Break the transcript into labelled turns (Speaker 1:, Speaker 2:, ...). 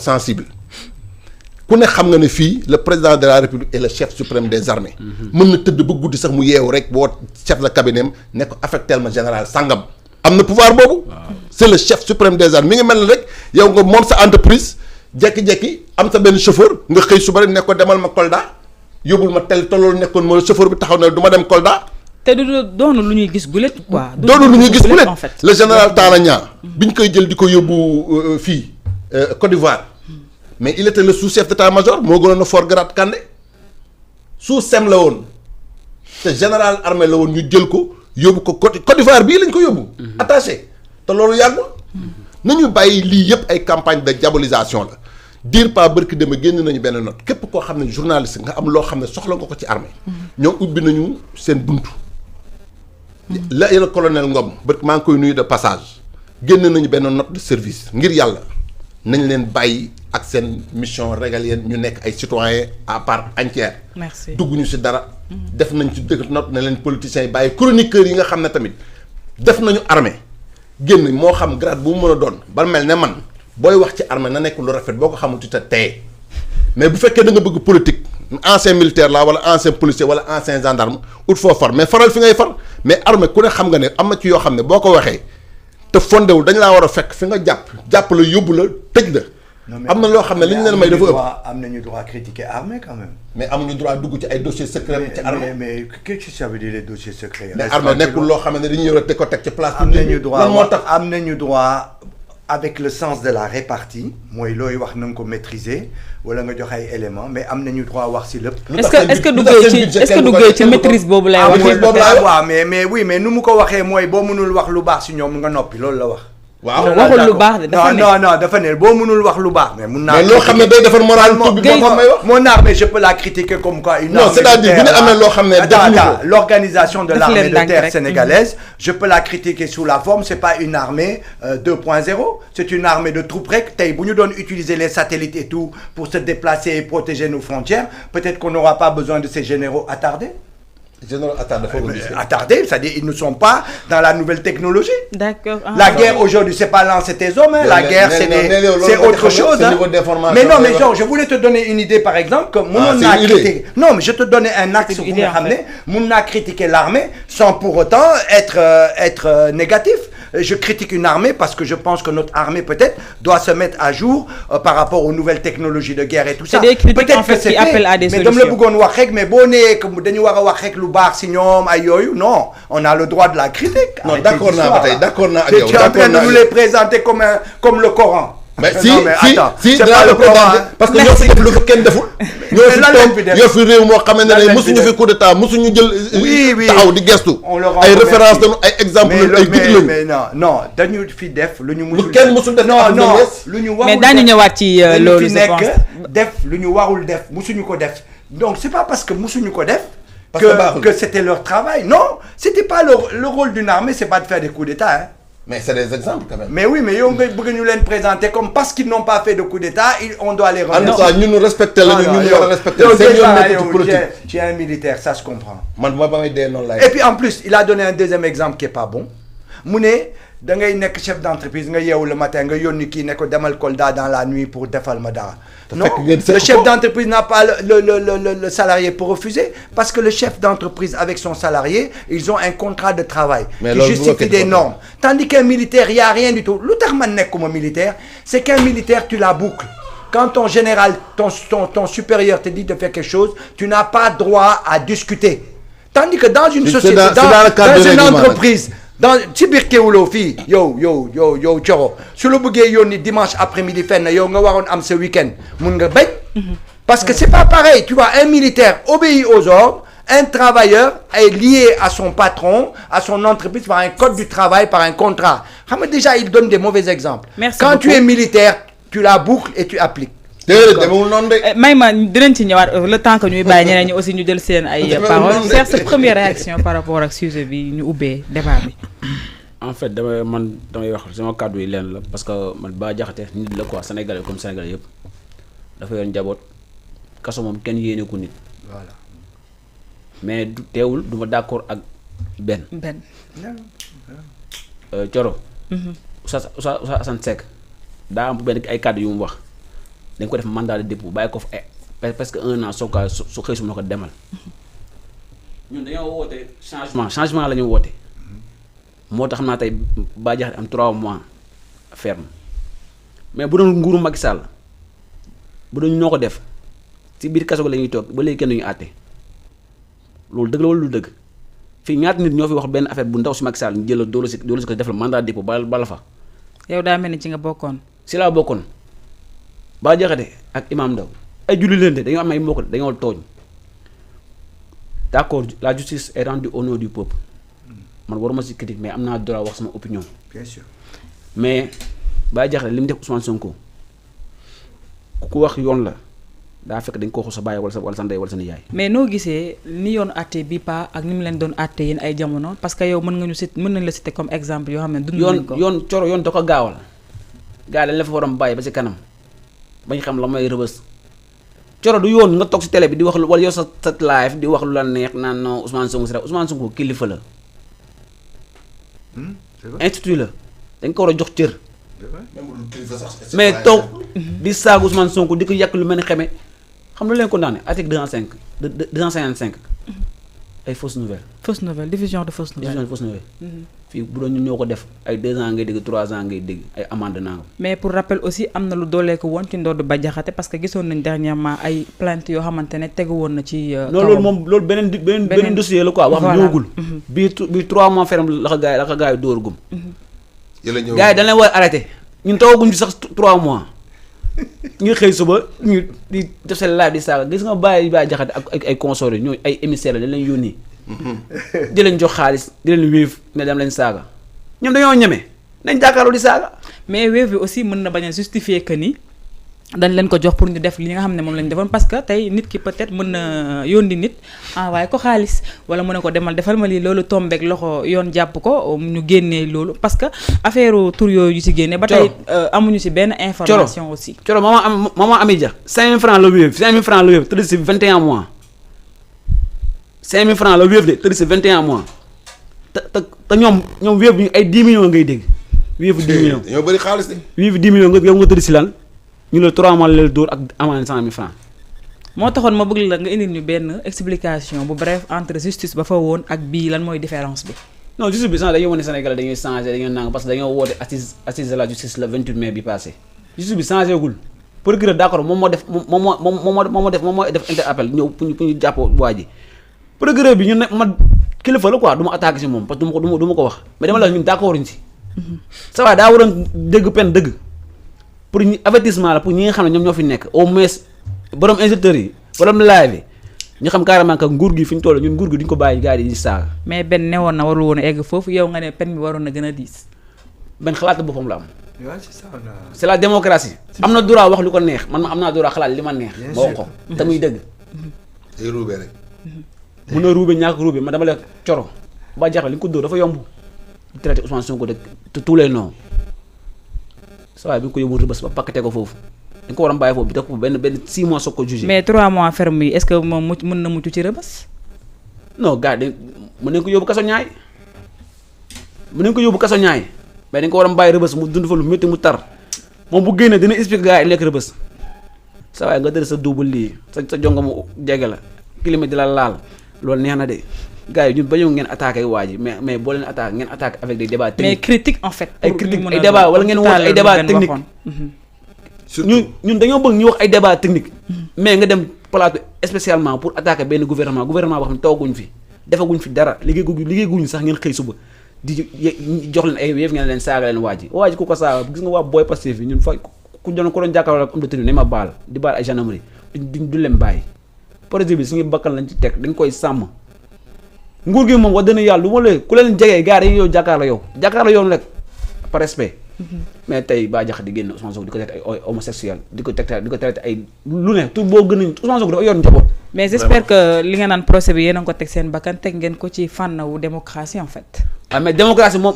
Speaker 1: sensible ku ne xam nga ne fii le président de la république est le chef suprême des armées mën na tëdd ba guddi sax mu yeewu rek boo chef de cabinet am ne ko affectel ma général sangam am na pouvoir boobu c'est le chef suprême des armées mi ngi mel ni rek yow nga moom sa entreprise jekki-jekki am sa benn chauffeur nga xëy suba rek ne ko demal ma Kolda yóbbul ma tel tolloolu nekkoon moo chauffeur bi taxaw na du ma dem Kolda
Speaker 2: te du doonu lu ñuy gis gulet quoi.
Speaker 1: doonu lu ñuy gis gulet en fait le général Talla Niang bi ñu koy jël di ko yóbbu fii Côte d'Ivoire mais il était le sous-chef d'état-major moo gënoon a fort grade Kandé sous-sem la woon te général armée la woon ñu jël ko yóbbu ko Côte d'Ivoire bii lañ ko yóbbu. attaché te loolu yàggul. nañu bàyyi lii yëpp ay campagne de diabolisation la dire pas barki dema génn nañu benn note képp koo xam ne journaliste nga am loo xam ne soxla nga ko ci armée ñoom ubbi nañu seen buntu. la yéen colonel Ngom barki maa ngi koy nuyu de passage génn nañu benn note de service ngir yàlla nañ leen bàyyi ak seen mission régalienne ñu nekk ay citoyens à part entière.
Speaker 2: merci
Speaker 1: dugg ñu si dara. def nañ ci dëkk note ne leen politiciens yi bàyyi chroniqueurs yi nga xam ne tamit def nañu armée génn moo xam grade bu mu mën a doon ba mel ne man booy wax ci armée na nekk lu rafet boo ko xamul ci te teye mais bu fekkee da nga bëgg politique ancien militaire la wala ancien policier wala ancien gendarme ut foo far mais faral fi ngay far mais armée ku ne xam nga ne am na ci yoo xam ne boo ko waxee te fondewul dañ laa war a fekk fi nga jàpp la yóbbu la tëj la. am na loo xam ne li ñu leen may dafa ëpp.
Speaker 3: am nañu droit critiquer armée quand même.
Speaker 1: mais amuñu droit dugg ci ay dossiers secrets ci armée.
Speaker 3: mais qu'est-ce que ça veut dire les dossiers secrets.
Speaker 1: mais armée nekkul loo xam ne dañuy ñëw rek ko teg ci place.
Speaker 3: am nañu droit moo tax am nañu droit avec le sens de la répartie mooy looy wax na nga ko maîtriser wala nga jox ay éléments mais am nañu droit wax si lépp.
Speaker 2: est-ce que duggee ci maîtrise boobu lay wax.
Speaker 3: waaw mais oui mais nu mu ko waxee mooy boo mënul wax lu baax si ñoom nga noppi loolu la wax.
Speaker 2: waaw waxul lu baax de dafa ne
Speaker 3: non dafa ne boo mënul wax lu baax mais mun naa.
Speaker 1: mais loo xam ne day defar moral bi moo may wax.
Speaker 3: mon armée je peux la critiquer comme quoi une armée.
Speaker 1: non c'est-à-dire bu ñu amee loo xam ne defuñu ko.
Speaker 3: l'organisation de l'armée de terre sénégalaise je peux la critiquer sous la forme c'est pas une armée 2.0 c'est une armée de troupes rek tey bu ñu doon utiliser les satellites et tout pour se déplacer et protéger nos frontières peut-être qu'on n'aura pas besoin de ces généraux attardés.
Speaker 1: général
Speaker 3: attardés, c'est-à-dire ils ne sont pas dans la nouvelle technologie.
Speaker 2: D'accord.
Speaker 3: La guerre aujourd'hui, c'est pas lancer tes hommes, hein. La guerre c'est autre chose. Hein. Mais non, mais genre, je voulais te donner une idée par exemple que non, mais je te donnais un axe pour me ramener. Mouna critiquer l'armée sans pour autant être négatif. Je critique une armée parce que je pense que notre armée peut-être doit se mettre à jour par rapport aux nouvelles technologies de guerre et tout ça.
Speaker 2: Peut-être en fait qui appellent à des solutions.
Speaker 3: Mais dama la bëggoon wax rek mais boo nee que dañu war a wax rek lu baax si ñoom ay yooyu non on a le droit de la critique.
Speaker 1: non d'accord naa ba tey d'accord naa ak yow.
Speaker 3: tu es en train de nous les présenter comme le Coran.
Speaker 1: mais
Speaker 3: si c'est pas le Coran
Speaker 1: parce que ñoo fi def lu ko kenn deful. ñoo fi réew moo xam ne musuñu fi coup d'état musuñu jël. taxaw di gestu. ay références dañu ay exemples ay gudd lañu.
Speaker 3: mais non dañu fi def lu ñu musul.
Speaker 1: lu kenn musul def
Speaker 3: non lu ñu warul
Speaker 2: mais daañu ñëwaat ci loolu
Speaker 3: je pense def lu ñu warul def musuñu ko def donc c'est pas parce que musuñu ko def. que c'était leur travail non c'était pas le rôle d'une armée c'est pas de faire des coups d'état hein.
Speaker 1: Mais c'est des exemples quand même.
Speaker 3: Mais oui, mais on veut nous les présenter comme parce qu'ils n'ont pas fait de coup d'état, on doit les remettre.
Speaker 1: En tout cas, nous respectons, nous respectons.
Speaker 3: Tu es un militaire, ça se comprend.
Speaker 1: Et
Speaker 3: puis en plus, il a donné un deuxième exemple qui est pas bon. Mouné, da ngay nekk chef d'entreprise nga yeewu le matin nga yónni kii ne ko demal Kolda dans la nuit pour defal ma dara. Non, le chef d'entreprise n'a pas le salarié pour refuser parce que le chef d'entreprise avec son salarié, ils ont un contrat de travail qui justifie des normes. Tandis qu'un militaire, il n'y a rien du tout. Lu tax man nekkuma militaire, c'est qu'un militaire, tu la boucles. Quand ton général, ton supérieur te dit de faire quelque chose, tu n'as pas droit à discuter. Tandis que dans une société, dans une entreprise, ci biir Kéwoulo fii yow Thioro su la bëggee yónni dimanche après-midi fenn yow nga waroon am ce week-end mun nga bañ parce que c'est pas pareil tu vois un militaire obéit aux ordres un travailleur est lié à son patron à son entreprise par un code du travail par un contrat xam nga déjà il donne des mauvais exemples. Quand tu es militaire tu la boucles et tu appliques.
Speaker 2: may ma dinañ ci ñëwaat le temps que ñuy bàyyi ñeneen ñi aussi ñu jël seen ay paroles Cheikh sa première réaction par rapport ak sujet bi ñu ubbee débat bi.
Speaker 4: En fait damay wax sama kàddu yi leen la parce que man Bah Diakhaté nit la quoi sénégalais comme sénégalais yëpp dafa yor njaboot kaso moom kenn yéene ko nit.
Speaker 3: Voilà.
Speaker 4: mais du teewul du ma d'accord ak benn. Thioro. Oustaz Assane Seck daa am benn ay kàddu yu mu wax. dañ ko def mandat de dépôt bàyyi ko fa presque 1 an soo xëy su ma ko demal ñun dañoo woote changement la ñu woote moo tax xam naa tey Bah Diakhaté am 3 mois ferme mais bu doon nguuru Macky Sall bu doon ñoo ko def ci biir kaso la ñuy toog ba léegi kenn duñu àtte loolu dëgg la wala lu dëgg fii ñaata nit ñoo fi wax benn affaire bu ndaw si Macky Sall ñu jël la doolu si ko def la mandat de dépôt bala fa.
Speaker 2: yow daa mel ni ci nga bokkoon.
Speaker 4: si laa bokkoon Bah Diakhaté ak Imam Ndaw ay julli leen de dañoo am ay mbokk dañoo tooñ d'accord la justice est rendue au nom du peuple man waruma si critique mais am naa droit wax sama opinion.
Speaker 3: bien sûr
Speaker 4: mais Bah Diakhaté li mu def Ousmane Sonko ku wax yoon la daa fekk dañ ko xos sa bàyyi wala sa ndey wala sa nijaay.
Speaker 2: mais noo gisee ni yoon àtte bi pa ak ni mu leen doon àtte yéen ay jamono parce que yow mën nañ la citer comme exemple yoo xam ne. dund nañ ko
Speaker 4: yoon coro yoon da ko gaawal gars yi dañ la fa waroon bàyyi ba ci kanam bañ xam la may rëbës coro du yoon nga toog si télé bi di wax lu wala yow sa live di wax lu la neex naan non Ousmane Sonko si rek Ousmane Sonko kilifa la. institut la dañ ko war a jox cër. mais toog di saagu Ousmane Sonko di ko yàq lu mel ni xeme xam nga leen ko daane article 255 ay fausses nouvelles.
Speaker 2: fausse nouvelle diffusion de fausse nouvelle.
Speaker 4: fii bu doon ñun ñoo ko def ay 2 ans ngay dégg 3 ans ngay dégg ay amende naa.
Speaker 2: mais pour rappel aussi am na lu doolee ko woon ci ndodd Bah Diakhaté parce que gisoon nañ dernièrement ay plainte yoo xamante ne tegu woon na ci.
Speaker 4: non loolu moom loolu beneen dossier la quoi. wax nga ñëwagul. bii 3 mois ferme la ko gars yi dóor gum.
Speaker 1: yàlla ñëw
Speaker 4: gars yi dañ leen war a arrêté ñun toogaguñ fi sax 3 mois ñu xëy suba ñu di def seen live di saaga gis nga Bah Diakhaté ak ay consorts yi ñooy ay émissaires la dañ leen yónni di leen jox xaalis di leen wéef ne dem leen saaga ñoom dañoo ñeme nañ jàkkaarloo di saaga.
Speaker 2: mais wéef bi aussi mën na bañ a justifier que ni dañ leen ko jox pour ñu def li nga xam ne moom lañ defoon parce que tey nit ki peut-être mën na yónni nit envoyé ko xaalis wala mu ne ko demal defal ma lii loolu tombeek loxo yoon jàpp ko ñu génnee loolu parce que affaire tur yooyu yu ci génne ba tey amuñu ci benn information aussi.
Speaker 4: Coro maman Ami Dia 5000 francs la wéef 5000 francs la wéef tëdd si 21 mois 5000 francs la wéef de tëdd si 21 mois te ñoom wéef bi ay 10 millions ngay dégg wéefu 10 millions.
Speaker 1: dañoo bëri xaalis de.
Speaker 4: wéefu 10 millions nga tëdd si lan. ñu la 3 mois la dóor ak amende 100 000 francs.
Speaker 2: moo taxoon ma bëgg la nga indil ñu benn explication bu bref entre justice ba fa woon ak bii lan mooy différence bi.
Speaker 4: non justice bi sax dañoo wane Sénégal dañuy changé dañoo nang parce que dañoo woote assise de la justice le 28 mai bi passé. justice bi changé gul procureur d'accord moom moo def interappel ñëw pour ñu jàpp waa ji. procureur bi ñu ne ma kilifa la quoi du ma attaqué si moom parce que du ma ko wax mais dama la ñun d'accord ñu si. ça va daa waroon dëgg pen dëgg. pour ñu avertissement la pour ñi nga xam ne ñoom ñoo fi nekk au moins borom instructeurs yi borom live yi ñu xam carrément que nguur gi fi ñu toll ñun nguur gi duñ ko bàyyi gars yi di saaga. mais
Speaker 2: benn newoon na warul woon a egg foofu yow nga ne pen bi waroon na gën a diis.
Speaker 4: benn xalaat boppam la am.
Speaker 3: waaw c'est ça
Speaker 4: c'est la démocratie. am na droit wax lu ko neex man ma am naa droit xalaat li ma neex. ba wax ko te muy dëgg.
Speaker 1: day ruube rek.
Speaker 4: mun na ruube ñàkk ruube ma dama la Coro Bah Diakhaté li nga ko dóor dafa yomb di traité Ousmane Sonko de tous les noms. saa bi ñu ko yóbbu Rebeuss ba pakkate ko foofu dañ ko war a bàyyi foofu bi te ko benn 6 mois soog ko jugé.
Speaker 2: mais 3 mois ferme yi est-ce que moom mën na mucc ci Rebeuss.
Speaker 4: non gars yi mën nañ ko yóbbu kaso ñaay mais dañ ko war a bàyyi Rebeuss mu dund fa lu métti mu tar moom bu génnee dina expliquer gars yi nekk Rebeuss saa waay nga dëri sa double lii sa jongo mu jege la climat di la laal loolu neex na de. gars yi ñun ba ñëw ngeen attaqué waa ji mais boo leen attaqué ngeen attaqué avec des débats techniques.
Speaker 2: mais critique en fait.
Speaker 4: ay critique ay débats wala ngeen wax ay débats techniques. ñun dañoo bëgg ñu wax ay débats techniques. mais nga dem plateau spécialement pour attaquer benn gouvernement boo xam ne tooguñ fi defaguñ fi dara liggéeguñ sax ngeen xëy suba di jox leen ay yëf ngeen leen saaga leen waa ji ku ko saaga gis nga waa booy Pastef yi ñun fa ku doon jàkkaarloo ak homme de tenue ne ma baal di baal ay gendarmerie du leen bàyyi projet bi suñu bakkan lañ ci teg dañ koy sàmm. nguur gi moom wax dëgg yàlla lu ma leen ku leen jegee gars yi yow jàkkaarloo yoon rek par respect. mais tey Bah Diakhaté di génn Ousmane Sonko di ko traité ay homosexuel di ko traité ay lu ne tout boo gën a Ousmane Sonko dafa yor njaboot.
Speaker 2: mais j'espère que li nga naan procès bi yéen a ngi ko teg seen bakkan teg ngeen ko ci fànn wu démocratie en fait.
Speaker 4: mais démocratie moom.